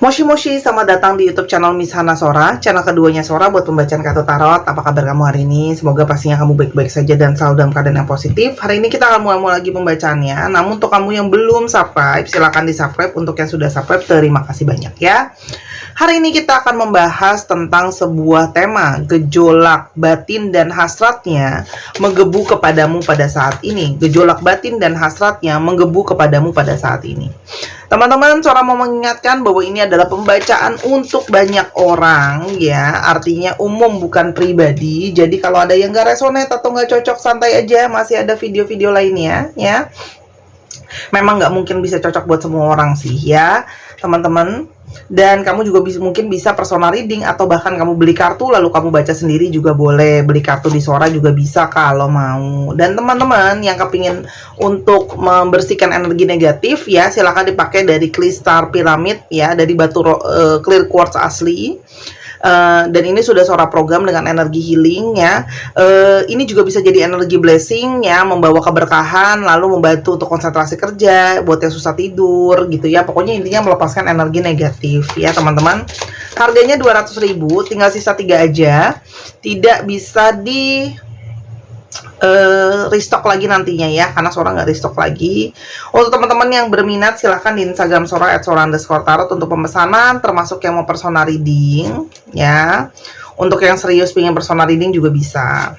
Moshi Moshi, selamat datang di YouTube channel Miss Hana Sora, channel keduanya Sora buat pembacaan kartu tarot. Apa kabar kamu hari ini? Semoga pastinya kamu baik-baik saja dan selalu dalam keadaan yang positif. Hari ini kita akan mulai lagi pembacaannya. Namun untuk kamu yang belum subscribe, silahkan di subscribe. Untuk yang sudah subscribe, terima kasih banyak ya. Hari ini kita akan membahas tentang sebuah tema, gejolak batin dan hasratnya menggebu kepadamu pada saat ini. Gejolak batin dan hasratnya menggebu kepadamu pada saat ini. Teman-teman, Sora mau mengingatkan bahwa ini adalah pembacaan untuk banyak orang ya, artinya umum bukan pribadi. Jadi kalau ada yang gak resonate atau gak cocok, santai aja, masih ada video-video lainnya ya. Memang gak mungkin bisa cocok buat semua orang sih ya teman-teman. Dan kamu juga mungkin bisa personal reading, atau bahkan kamu beli kartu lalu kamu baca sendiri juga boleh. Beli kartu di Sora juga bisa kalau mau. Dan teman-teman yang kepingin untuk membersihkan energi negatif ya, silahkan dipakai dari Crystal Pyramid ya, dari batu clear quartz asli. Dan ini sudah Sora program dengan energi healing ya. Ini juga bisa jadi energi blessing ya, membawa keberkahan, lalu membantu untuk konsentrasi kerja, buat yang susah tidur gitu ya. Pokoknya intinya melepaskan energi negatif ya teman-teman. Harganya 200.000, tinggal sisa 3 aja. Tidak bisa di restock lagi nantinya ya, karena Sora nggak restock lagi. Untuk teman-teman yang berminat, silahkan di Instagram Sora @sora_tarot untuk pemesanan, termasuk yang mau personal reading ya. Untuk yang serius pengen personal reading juga bisa.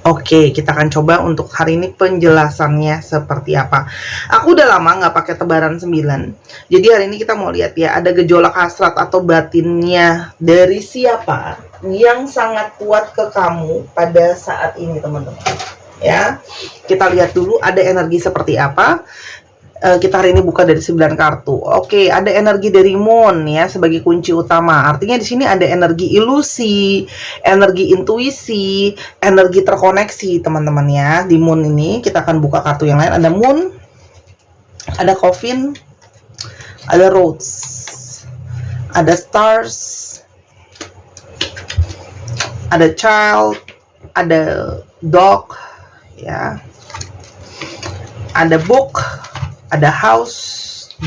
Oke, kita akan coba untuk hari ini penjelasannya seperti apa. Aku udah lama nggak pakai tebaran 9. Jadi hari ini kita mau lihat ya, ada gejolak hasrat atau batinnya dari siapa yang sangat kuat ke kamu pada saat ini teman-teman. Ya, kita lihat dulu ada energi seperti apa. Kita hari ini buka dari 9 kartu. Oke, ada energi dari Moon ya sebagai kunci utama. Artinya di sini ada energi ilusi, energi intuisi, energi terkoneksi teman-teman ya. Di Moon ini kita akan buka kartu yang lain. Ada Moon, ada Coffin, ada Rose, ada Stars, ada Child, ada Dog ya, ada Book, ada House,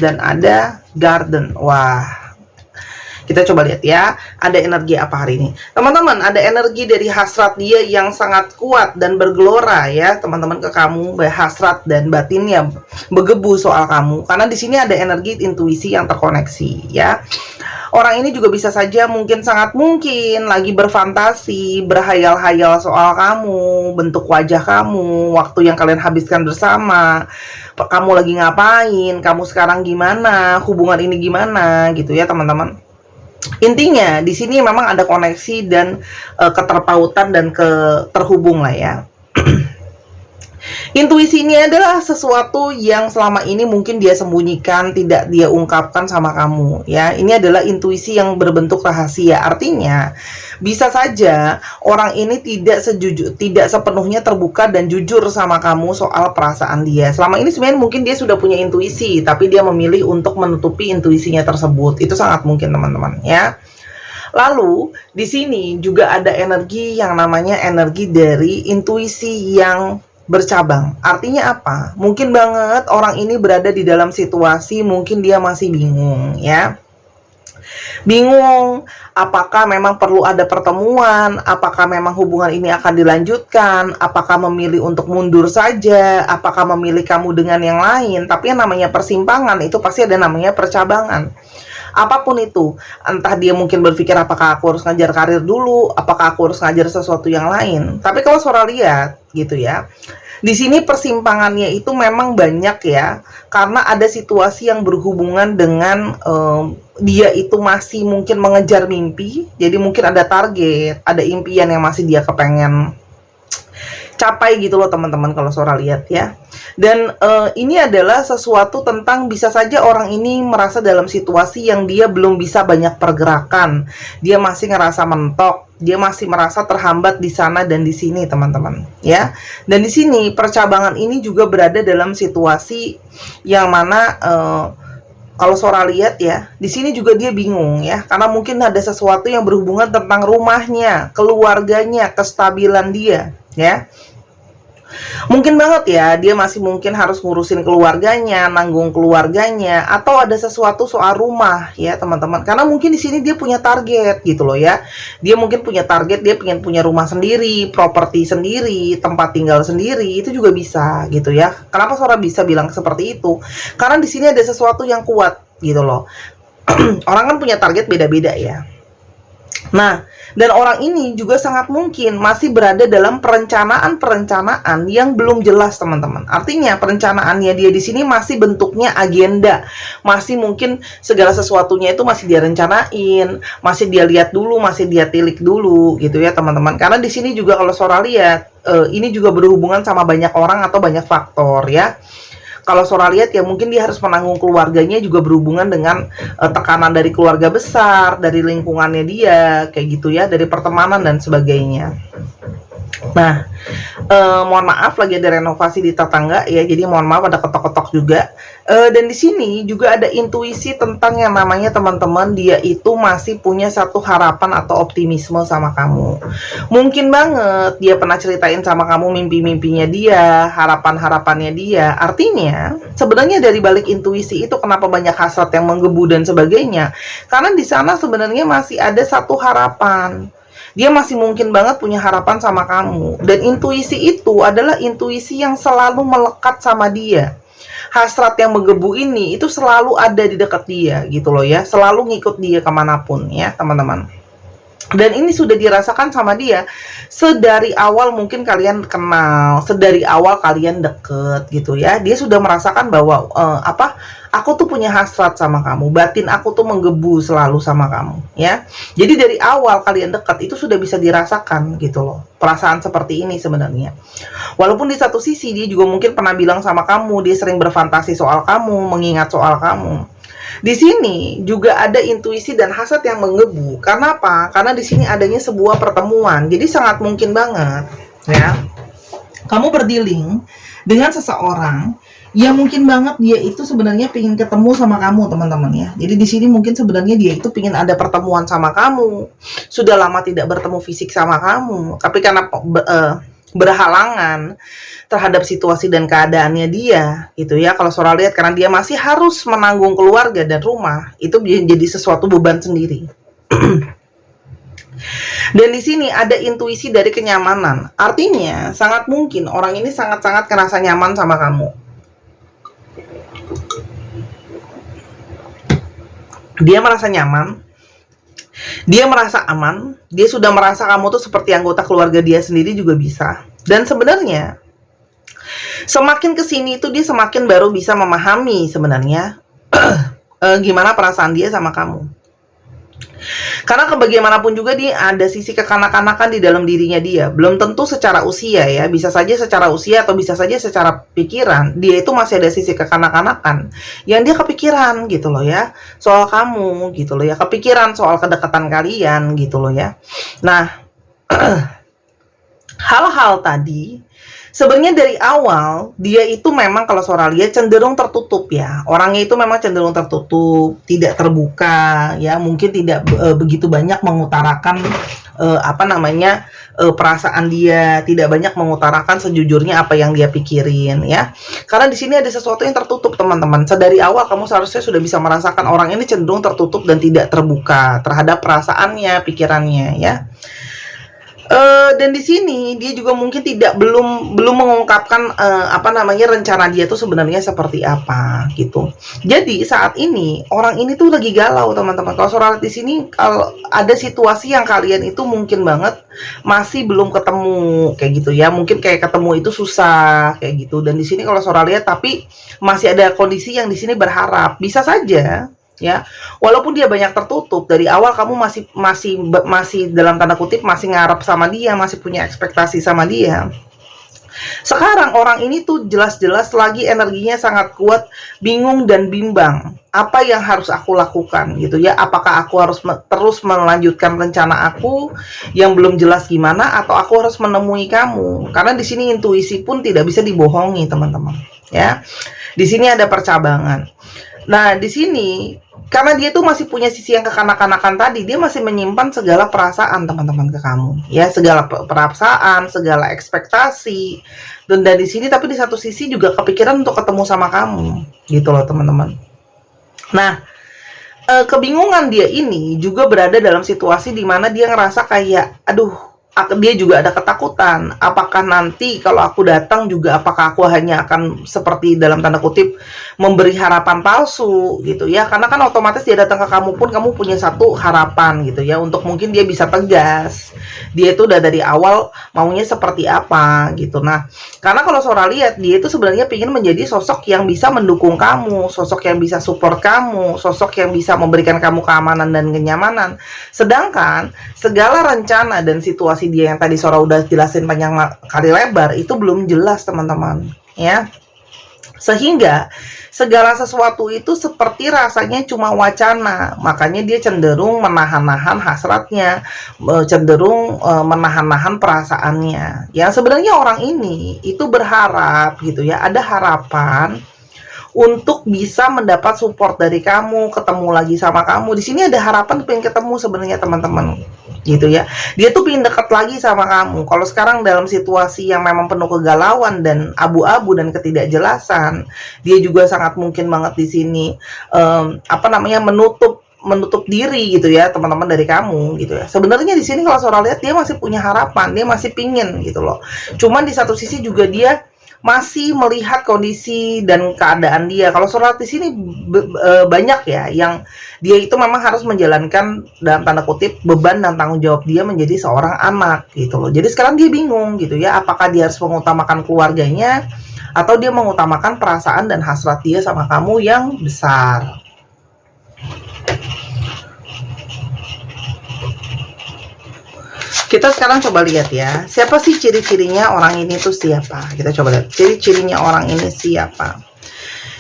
dan ada Garden. Wah, kita coba lihat ya, ada energi apa hari ini teman-teman. Ada energi dari hasrat dia yang sangat kuat dan bergelora ya teman-teman ke kamu. Hasrat dan batinnya bergebu soal kamu, karena di sini ada energi intuisi yang terkoneksi ya. Orang ini juga bisa saja sangat mungkin lagi berfantasi, berhayal-hayal soal kamu, bentuk wajah kamu, waktu yang kalian habiskan bersama, kamu lagi ngapain, kamu sekarang gimana, hubungan ini gimana gitu ya teman-teman. Intinya di sini memang ada koneksi dan keterpautan dan terhubung lah ya. Intuisi ini adalah sesuatu yang selama ini mungkin dia sembunyikan, tidak dia ungkapkan sama kamu ya. Ini adalah intuisi yang berbentuk rahasia. Artinya bisa saja orang ini tidak sepenuhnya terbuka dan jujur sama kamu soal perasaan dia. Selama ini sebenarnya mungkin dia sudah punya intuisi, tapi dia memilih untuk menutupi intuisinya tersebut. Itu sangat mungkin teman-teman ya. Lalu di sini juga ada energi yang namanya energi dari intuisi yang bercabang. Artinya apa? Mungkin banget orang ini berada di dalam situasi mungkin dia masih bingung ya. Bingung apakah memang perlu ada pertemuan, apakah memang hubungan ini akan dilanjutkan, apakah memilih untuk mundur saja, apakah memilih kamu dengan yang lain. Tapi yang namanya persimpangan itu pasti ada namanya percabangan. Apapun itu, entah dia mungkin berpikir apakah aku harus ngajar karir dulu, apakah aku harus ngajar sesuatu yang lain. Tapi kalau Sora lihat gitu ya, di sini persimpangannya itu memang banyak ya, karena ada situasi yang berhubungan dengan dia itu masih mungkin mengejar mimpi. Jadi mungkin ada target, ada impian yang masih dia kepengen capai gitu loh teman-teman kalau Sora lihat ya. Dan ini adalah sesuatu tentang bisa saja orang ini merasa dalam situasi yang dia belum bisa banyak pergerakan. Dia masih ngerasa mentok, dia masih merasa terhambat di sana dan di sini teman-teman ya. Dan di sini percabangan ini juga berada dalam situasi yang mana kalau Sora lihat ya, di sini juga dia bingung ya, karena mungkin ada sesuatu yang berhubungan tentang rumahnya, keluarganya, kestabilan dia ya. Mungkin banget ya, dia masih mungkin harus ngurusin keluarganya, nanggung keluarganya, atau ada sesuatu soal rumah ya teman-teman. Karena mungkin di sini dia punya target gitu loh ya. Dia mungkin punya target, dia pengen punya rumah sendiri, properti sendiri, tempat tinggal sendiri, itu juga bisa gitu ya. Kenapa Sora bisa bilang seperti itu? Karena di sini ada sesuatu yang kuat gitu loh. Orang kan punya target beda-beda ya. Nah, dan orang ini juga sangat mungkin masih berada dalam perencanaan-perencanaan yang belum jelas, teman-teman. Artinya, perencanaannya dia di sini masih bentuknya agenda. Masih mungkin segala sesuatunya itu masih dia rencanain, masih dia lihat dulu, masih dia tilik dulu gitu ya, teman-teman. Karena di sini juga kalau Sora lihat, ini juga berhubungan sama banyak orang atau banyak faktor ya. Kalau Sora lihat ya mungkin dia harus menanggung keluarganya, juga berhubungan dengan tekanan dari keluarga besar, dari lingkungannya dia, kayak gitu ya, dari pertemanan dan sebagainya. Nah, mohon maaf lagi ada renovasi di tetangga ya, jadi mohon maaf ada ketok-ketok juga. Dan di sini juga ada intuisi tentang yang namanya teman-teman, dia itu masih punya satu harapan atau optimisme sama kamu. Mungkin banget dia pernah ceritain sama kamu mimpi-mimpinya dia, harapan-harapannya dia. Artinya, sebenarnya dari balik intuisi itu kenapa banyak hasrat yang menggebu dan sebagainya? Karena di sana sebenarnya masih ada satu harapan. Dia masih mungkin banget punya harapan sama kamu. Dan intuisi itu adalah intuisi yang selalu melekat sama dia. Hasrat yang menggebu ini itu selalu ada di dekat dia gitu loh ya. Selalu ngikut dia kemanapun ya teman-teman. Dan ini sudah dirasakan sama dia sedari awal mungkin kalian kenal, sedari awal kalian deket gitu ya. Dia sudah merasakan bahwa aku tuh punya hasrat sama kamu, batin aku tuh menggebu selalu sama kamu ya. Jadi dari awal kalian dekat itu sudah bisa dirasakan gitu loh, perasaan seperti ini sebenarnya. Walaupun di satu sisi dia juga mungkin pernah bilang sama kamu, dia sering berfantasi soal kamu, mengingat soal kamu. Di sini juga ada intuisi dan hasad yang menggebu. Karena apa? Karena di sini adanya sebuah pertemuan. Jadi sangat mungkin banget ya, kamu berdealing dengan seseorang yang mungkin banget dia itu sebenarnya pengen ketemu sama kamu, teman-teman ya. Jadi di sini mungkin sebenarnya dia itu pengen ada pertemuan sama kamu. Sudah lama tidak bertemu fisik sama kamu, tapi karena berhalangan terhadap situasi dan keadaannya dia gitu ya. Kalau Sora lihat karena dia masih harus menanggung keluarga dan rumah, itu jadi sesuatu beban sendiri. Dan di sini ada intuisi dari kenyamanan. Artinya sangat mungkin orang ini sangat-sangat merasa nyaman sama kamu. Dia merasa nyaman, dia merasa aman, dia sudah merasa kamu tuh seperti anggota keluarga dia sendiri juga bisa. Dan sebenarnya semakin kesini itu dia semakin baru bisa memahami sebenarnya gimana perasaan dia sama kamu. Karena kebagaimanapun juga dia ada sisi kekanak-kanakan di dalam dirinya dia. Belum tentu secara usia ya, bisa saja secara usia atau bisa saja secara pikiran. Dia itu masih ada sisi kekanak-kanakan yang dia kepikiran gitu loh ya, soal kamu gitu loh ya, kepikiran soal kedekatan kalian gitu loh ya. Nah, hal-hal tadi sebenarnya dari awal dia itu memang kalau Sora lihat cenderung tertutup ya. Orangnya itu memang cenderung tertutup, tidak terbuka ya, mungkin tidak begitu banyak mengutarakan perasaan dia, tidak banyak mengutarakan sejujurnya apa yang dia pikirin ya. Karena di sini ada sesuatu yang tertutup, teman-teman. Sedari awal kamu seharusnya sudah bisa merasakan orang ini cenderung tertutup dan tidak terbuka terhadap perasaannya, pikirannya ya. Dan di sini dia juga mungkin belum mengungkapkan rencana dia tuh sebenarnya seperti apa gitu. Jadi saat ini orang ini tuh lagi galau, teman-teman. Kalau Sora di sini kalau ada situasi yang kalian itu mungkin banget masih belum ketemu kayak gitu ya. Mungkin kayak ketemu itu susah kayak gitu. Dan di sini kalau Sora lihat tapi masih ada kondisi yang di sini berharap. Bisa saja ya, walaupun dia banyak tertutup dari awal, kamu masih dalam tanda kutip masih ngarep sama dia, masih punya ekspektasi sama dia. Sekarang orang ini tuh jelas-jelas lagi energinya sangat kuat, bingung dan bimbang. Apa yang harus aku lakukan gitu ya? Apakah aku harus terus melanjutkan rencana aku yang belum jelas gimana, atau aku harus menemui kamu? Karena di sini intuisi pun tidak bisa dibohongi, teman-teman. Ya, di sini ada percabangan. Nah, di sini karena dia tuh masih punya sisi yang kekanak-kanakan tadi, dia masih menyimpan segala perasaan teman-teman ke kamu, ya, segala perasaan, segala ekspektasi, dan dari sini tapi di satu sisi juga kepikiran untuk ketemu sama kamu, gitu loh teman-teman. Nah, kebingungan dia ini juga berada dalam situasi di mana dia ngerasa kayak, aduh, dia juga ada ketakutan. Apakah nanti kalau aku datang juga, apakah aku hanya akan seperti dalam tanda kutip memberi harapan palsu gitu ya? Karena kan otomatis dia datang ke kamu pun kamu punya satu harapan gitu ya, untuk mungkin dia bisa tegas. Dia itu udah dari awal maunya seperti apa gitu. Nah, karena kalau Sora lihat dia itu sebenarnya ingin menjadi sosok yang bisa mendukung kamu, sosok yang bisa support kamu, sosok yang bisa memberikan kamu keamanan dan kenyamanan. Sedangkan segala rencana dan situasi dia yang tadi Sora udah jelasin panjang kali lebar itu belum jelas teman-teman, ya. Sehingga segala sesuatu itu seperti rasanya cuma wacana, makanya dia cenderung menahan-nahan hasratnya, cenderung menahan-nahan perasaannya. Yang sebenarnya orang ini itu berharap gitu ya, ada harapan untuk bisa mendapat support dari kamu, ketemu lagi sama kamu. Di sini ada harapan pengen ketemu sebenarnya teman-teman, gitu ya. Dia tuh pengen dekat lagi sama kamu. Kalau sekarang dalam situasi yang memang penuh kegalauan dan abu-abu dan ketidakjelasan, dia juga sangat mungkin banget di sini menutup diri gitu ya teman-teman dari kamu gitu ya. Sebenarnya di sini kalau Sora lihat dia masih punya harapan, dia masih pingin gitu loh. Cuman di satu sisi juga dia masih melihat kondisi dan keadaan dia. Kalau Sora di sini banyak ya yang dia itu memang harus menjalankan dalam tanda kutip beban dan tanggung jawab dia menjadi seorang anak gitu loh. Jadi sekarang dia bingung gitu ya, apakah dia harus mengutamakan keluarganya atau dia mengutamakan perasaan dan hasrat dia sama kamu yang besar. Kita sekarang coba lihat ya, siapa sih ciri-cirinya orang ini tuh siapa? Kita coba lihat ciri-cirinya orang ini siapa.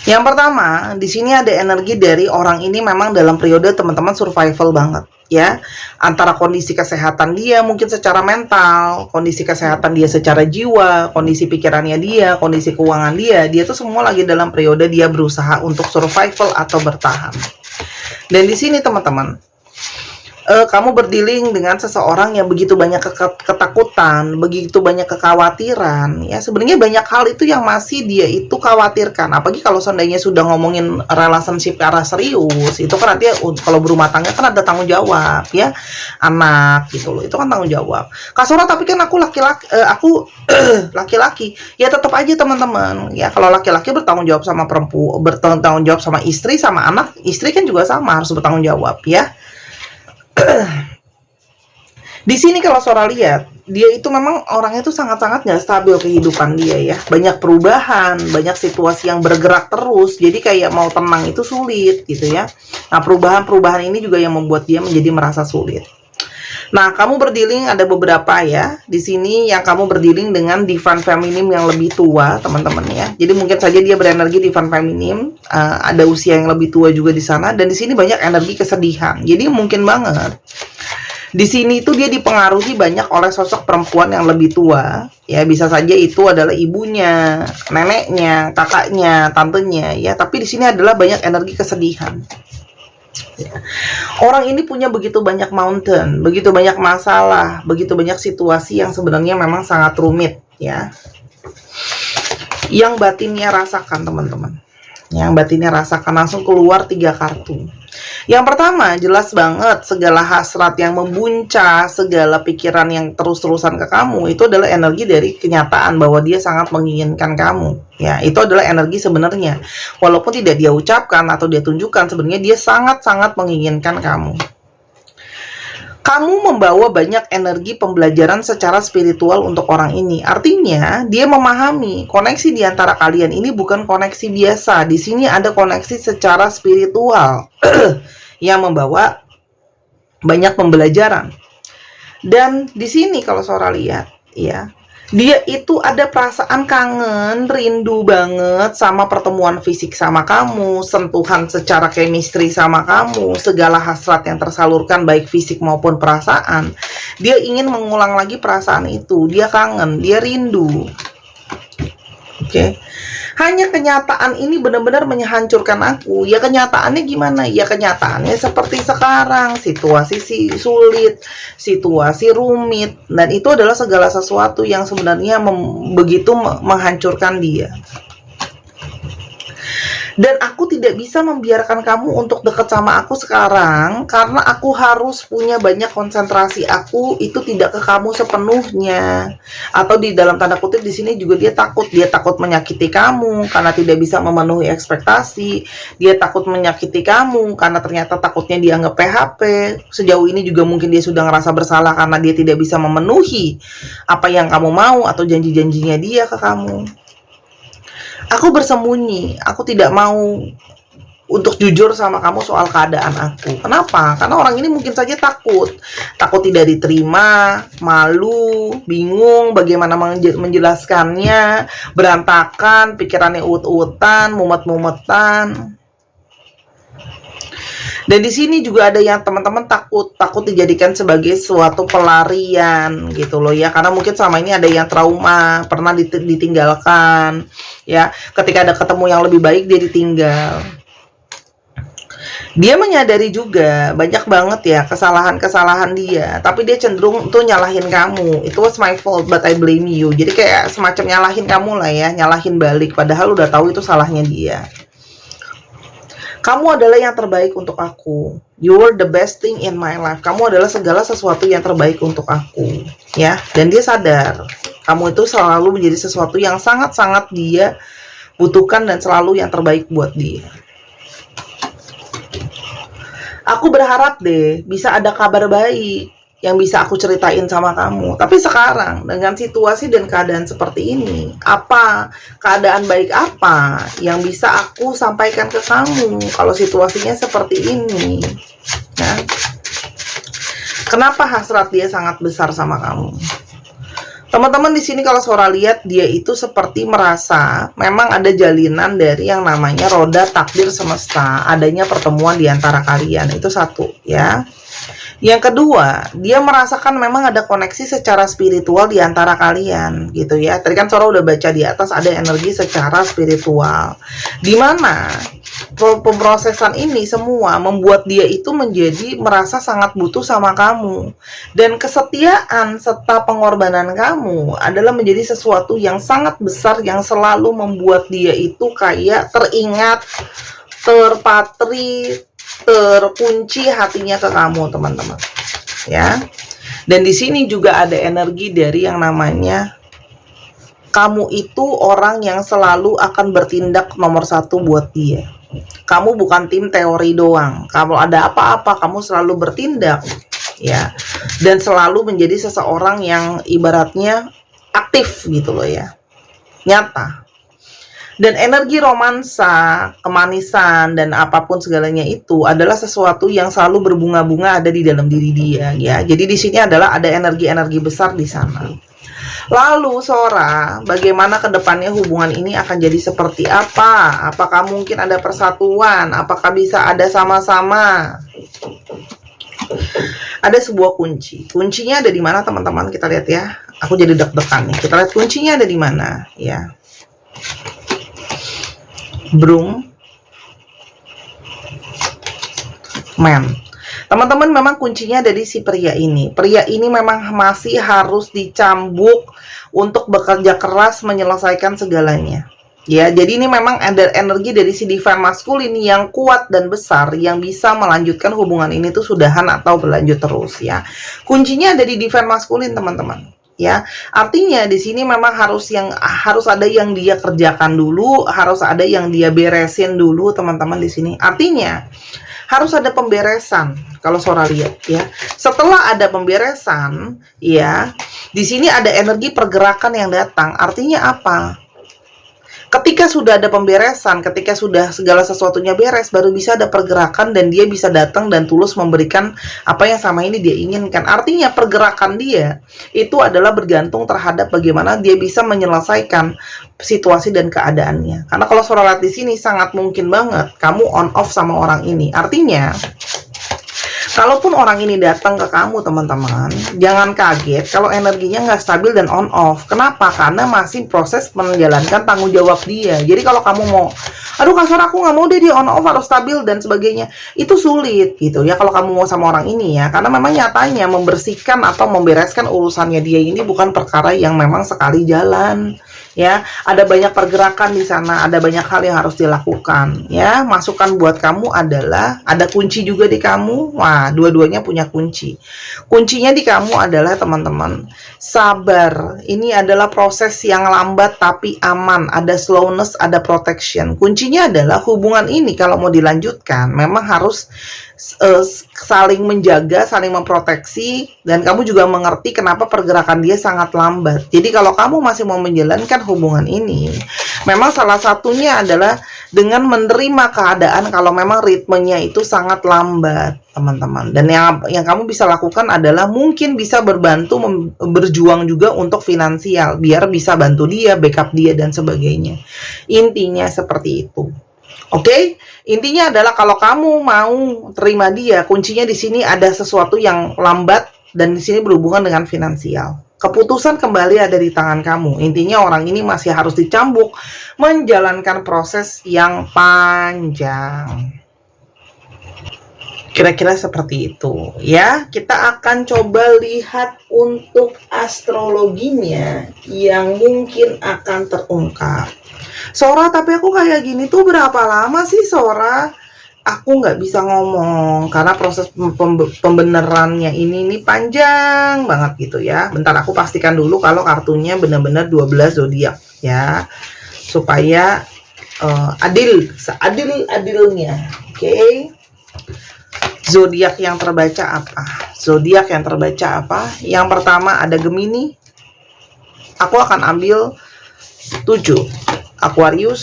Yang pertama, di sini ada energi dari orang ini memang dalam periode teman-teman survival banget ya. Antara kondisi kesehatan dia mungkin secara mental, kondisi kesehatan dia secara jiwa, kondisi pikirannya dia, kondisi keuangan dia tuh semua lagi dalam periode dia berusaha untuk survival atau bertahan. Dan di sini teman-teman, kamu berdealing dengan seseorang yang begitu banyak ketakutan, begitu banyak kekhawatiran, ya sebenarnya banyak hal itu yang masih dia itu khawatirkan. Apalagi kalau seandainya sudah ngomongin relationship arah serius, itu kan artinya kalau berumah tangga kan ada tanggung jawab, ya anak gitu loh, itu kan tanggung jawab. Kak Sora, tapi kan aku laki-laki, laki-laki, ya tetap aja teman-teman, ya kalau laki-laki bertanggung jawab sama perempuan, bertanggung jawab sama istri, sama anak, istri kan juga sama harus bertanggung jawab, ya. Di sini kalau Sora lihat, dia itu memang orangnya tuh sangat-sangat nggak stabil kehidupan dia ya. Banyak perubahan, banyak situasi yang bergerak terus. Jadi kayak mau tenang itu sulit gitu ya. Nah, perubahan-perubahan ini juga yang membuat dia menjadi merasa sulit. Nah, kamu berdealing ada beberapa ya. Di sini yang kamu berdealing dengan divine feminim yang lebih tua, teman-teman ya. Jadi mungkin saja dia berenergi divine feminim, ada usia yang lebih tua juga di sana, dan di sini banyak energi kesedihan. Jadi mungkin banget di sini tuh dia dipengaruhi banyak oleh sosok perempuan yang lebih tua. Ya, bisa saja itu adalah ibunya, neneknya, kakaknya, tantenya ya. Tapi di sini adalah banyak energi kesedihan. Ya. Orang ini punya begitu banyak mountain, begitu banyak masalah, begitu banyak situasi yang sebenarnya memang sangat rumit ya. Yang batinnya rasakan teman-teman. Yang batinnya rasakan, langsung keluar 3 kartu. Yang pertama, jelas banget segala hasrat yang membuncah, segala pikiran yang terus-terusan ke kamu, itu adalah energi dari kenyataan bahwa dia sangat menginginkan kamu. Ya, itu adalah energi sebenarnya. Walaupun tidak dia ucapkan atau dia tunjukkan, sebenarnya dia sangat-sangat menginginkan kamu. Kamu membawa banyak energi pembelajaran secara spiritual untuk orang ini. Artinya, dia memahami koneksi di antara kalian ini bukan koneksi biasa. Di sini ada koneksi secara spiritual yang membawa banyak pembelajaran. Dan di sini kalau Sora lihat, ya, dia itu ada perasaan kangen, rindu banget sama pertemuan fisik sama kamu, sentuhan secara chemistry sama kamu, segala hasrat yang tersalurkan baik fisik maupun perasaan. Dia ingin mengulang lagi perasaan itu, dia kangen, dia rindu. Oke. Hanya kenyataan ini benar-benar menghancurkan aku. Ya kenyataannya gimana? Ya kenyataannya seperti sekarang, situasi sulit, situasi rumit, dan itu adalah segala sesuatu yang sebenarnya begitu menghancurkan dia. Dan aku tidak bisa membiarkan kamu untuk dekat sama aku sekarang, karena aku harus punya banyak konsentrasi aku itu tidak ke kamu sepenuhnya. Atau di dalam tanda kutip di sini juga dia takut menyakiti kamu karena tidak bisa memenuhi ekspektasi. Dia takut menyakiti kamu karena ternyata takutnya dianggap PHP. Sejauh ini juga mungkin dia sudah ngerasa bersalah karena dia tidak bisa memenuhi apa yang kamu mau atau janji-janjinya dia ke kamu. Aku bersembunyi, aku tidak mau untuk jujur sama kamu soal keadaan aku. Kenapa? Karena orang ini mungkin saja takut tidak diterima, malu, bingung bagaimana menjelaskannya, berantakan, pikirannya uut-utan, mumet-mumetan. Dan di sini juga ada yang teman-teman takut dijadikan sebagai suatu pelarian gitu loh ya, karena mungkin selama ini ada yang trauma, pernah ditinggalkan ya, ketika ada ketemu yang lebih baik dia ditinggal. Dia menyadari juga banyak banget ya kesalahan-kesalahan dia, tapi dia cenderung tuh nyalahin kamu. It was my fault but I blame you. Jadi kayak semacam nyalahin kamu lah ya, nyalahin balik, padahal udah tahu itu salahnya dia. Kamu adalah yang terbaik untuk aku. You are the best thing in my life. Kamu adalah segala sesuatu yang terbaik untuk aku, ya. Dan dia sadar, kamu itu selalu menjadi sesuatu yang sangat-sangat dia butuhkan dan selalu yang terbaik buat dia. Aku berharap deh bisa ada kabar baik yang bisa aku ceritain sama kamu. Tapi sekarang dengan situasi dan keadaan seperti ini, apa keadaan baik apa yang bisa aku sampaikan ke kamu kalau situasinya seperti ini? Nah, kenapa hasrat dia sangat besar sama kamu? Teman-teman di sini kalau Sora lihat, dia itu seperti merasa memang ada jalinan dari yang namanya roda takdir semesta, adanya pertemuan di antara kalian. Itu satu ya. Yang kedua, dia merasakan memang ada koneksi secara spiritual di antara kalian gitu ya. Tadi kan Sora udah baca di atas ada energi secara spiritual, dimana pemrosesan ini semua membuat dia itu menjadi merasa sangat butuh sama kamu. Dan kesetiaan serta pengorbanan kamu adalah menjadi sesuatu yang sangat besar yang selalu membuat dia itu kayak teringat, terpatri, terkunci hatinya ke kamu, teman-teman ya. Dan di sini juga ada energi dari yang namanya kamu itu orang yang selalu akan bertindak nomor satu buat dia. Kamu bukan tim teori doang. Kalau ada apa-apa kamu selalu bertindak ya, dan selalu menjadi seseorang yang ibaratnya aktif gitu loh ya, nyata. Dan energi romansa, kemanisan, dan apapun segalanya itu adalah sesuatu yang selalu berbunga-bunga ada di dalam diri dia ya. Jadi di sini adalah ada energi-energi besar di sana. Lalu Sora, bagaimana kedepannya hubungan ini akan jadi seperti apa? Apakah mungkin ada persatuan? Apakah bisa ada sama-sama? Ada sebuah kunci. Kuncinya ada di mana, teman-teman? Kita lihat ya. Aku jadi deg-degan nih. Kita lihat kuncinya ada di mana ya. Broom, man. Teman-teman, memang kuncinya dari si pria ini. Pria ini memang masih harus dicambuk untuk bekerja keras menyelesaikan segalanya. Ya, jadi ini memang ada energi dari si divine masculine yang kuat dan besar yang bisa melanjutkan hubungan ini tuh sudahan atau berlanjut terus ya. Kuncinya ada di divine masculine, teman-teman. Ya, artinya di sini memang harus ada yang dia kerjakan dulu, harus ada yang dia beresin dulu, teman-teman di sini. Artinya harus ada pemberesan kalau Sora lihat ya. Setelah ada pemberesan ya, di sini ada energi pergerakan yang datang. Artinya apa? Ketika sudah ada pemberesan, ketika sudah segala sesuatunya beres, baru bisa ada pergerakan dan dia bisa datang dan tulus memberikan apa yang sama ini dia inginkan. Artinya pergerakan dia itu adalah bergantung terhadap bagaimana dia bisa menyelesaikan situasi dan keadaannya. Karena kalau Sora lihat di sini sangat mungkin banget kamu on off sama orang ini. Artinya Kalaupun orang ini datang ke kamu teman-teman, jangan kaget kalau energinya nggak stabil dan on off. Kenapa? Karena masih proses menjalankan tanggung jawab dia. Jadi kalau kamu mau, aduh kasar aku nggak mau deh dia on off harus stabil dan sebagainya, itu sulit gitu ya kalau kamu mau sama orang ini ya. Karena memang nyatanya membersihkan atau membereskan urusannya dia ini bukan perkara yang memang sekali jalan. Ya, ada banyak pergerakan di sana, ada banyak hal yang harus dilakukan. Ya, masukan buat kamu adalah ada kunci juga di kamu. Wah, dua-duanya punya kunci. Kuncinya di kamu adalah teman-teman, sabar. Ini adalah proses yang lambat tapi aman. Ada slowness, ada protection. Kuncinya adalah hubungan ini kalau mau dilanjutkan, memang harus saling menjaga, saling memproteksi, dan kamu juga mengerti kenapa pergerakan dia sangat lambat. Jadi kalau kamu masih mau menjalankan hubungan ini, memang salah satunya adalah dengan menerima keadaan kalau memang ritmenya itu sangat lambat, teman-teman. Dan yang kamu bisa lakukan adalah mungkin bisa berbantu berjuang juga untuk finansial, biar bisa bantu dia, backup dia dan sebagainya. Intinya seperti itu. Oke, intinya adalah kalau kamu mau terima dia, kuncinya di sini ada sesuatu yang lambat dan di sini berhubungan dengan finansial. Keputusan kembali ada di tangan kamu. Intinya orang ini masih harus dicambuk, menjalankan proses yang panjang. Kira-kira seperti itu ya. Kita akan coba lihat untuk astrologinya yang mungkin akan terungkap. Sora, tapi aku kayak gini tuh berapa lama sih Sora? Aku nggak bisa ngomong karena proses pembenarannya ini panjang banget gitu ya. Bentar aku pastikan dulu kalau kartunya benar-benar 12 zodiak ya, supaya seadil-adilnya. Oke. Zodiak yang terbaca apa? Zodiak yang terbaca apa? Yang pertama ada Gemini. Aku akan ambil 7. Aquarius,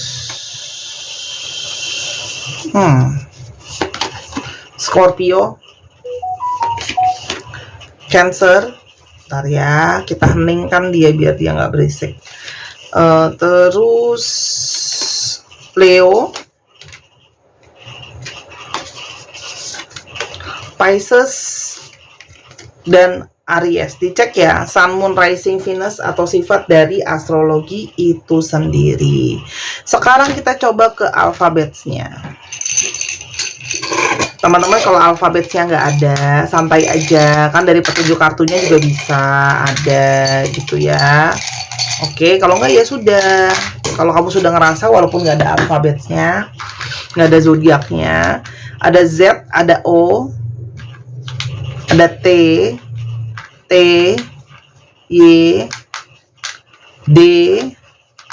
Scorpio, Cancer. Bentar ya, kita heningkan dia biar dia nggak berisik. Terus Leo, Pisces, dan Aries. Dicek ya, Sun, Moon, Rising, Venus atau sifat dari astrologi itu sendiri. Sekarang kita coba ke alfabetnya. Teman-teman, kalau alfabetnya nggak ada, santai aja. Kan dari petunjuk kartunya juga bisa ada gitu ya. Oke, kalau nggak ya sudah. Kalau kamu sudah ngerasa walaupun nggak ada alfabetnya, nggak ada zodiaknya, ada Z, ada O, ada T, Y, D,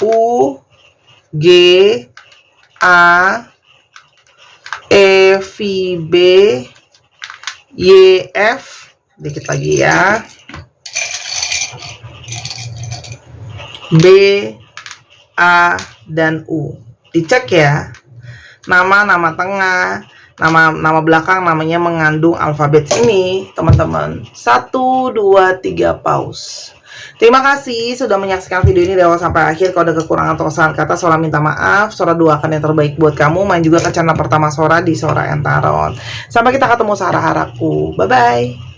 U, G, A, E, V, B, Y, F. Dikit lagi ya. B, A, dan U. Dicek ya. Nama tengah, nama belakang namanya mengandung alfabet ini, teman-teman. 1, 2, 3 pause. Terima kasih sudah menyaksikan video ini dari awal sampai akhir. Kalau ada kekurangan atau kesalahan kata, Sora minta maaf. Sora doakan yang terbaik buat kamu. Main juga ke channel pertama Sora di Sora Entaron. Sampai kita ketemu Sahara Haraku. Bye-bye.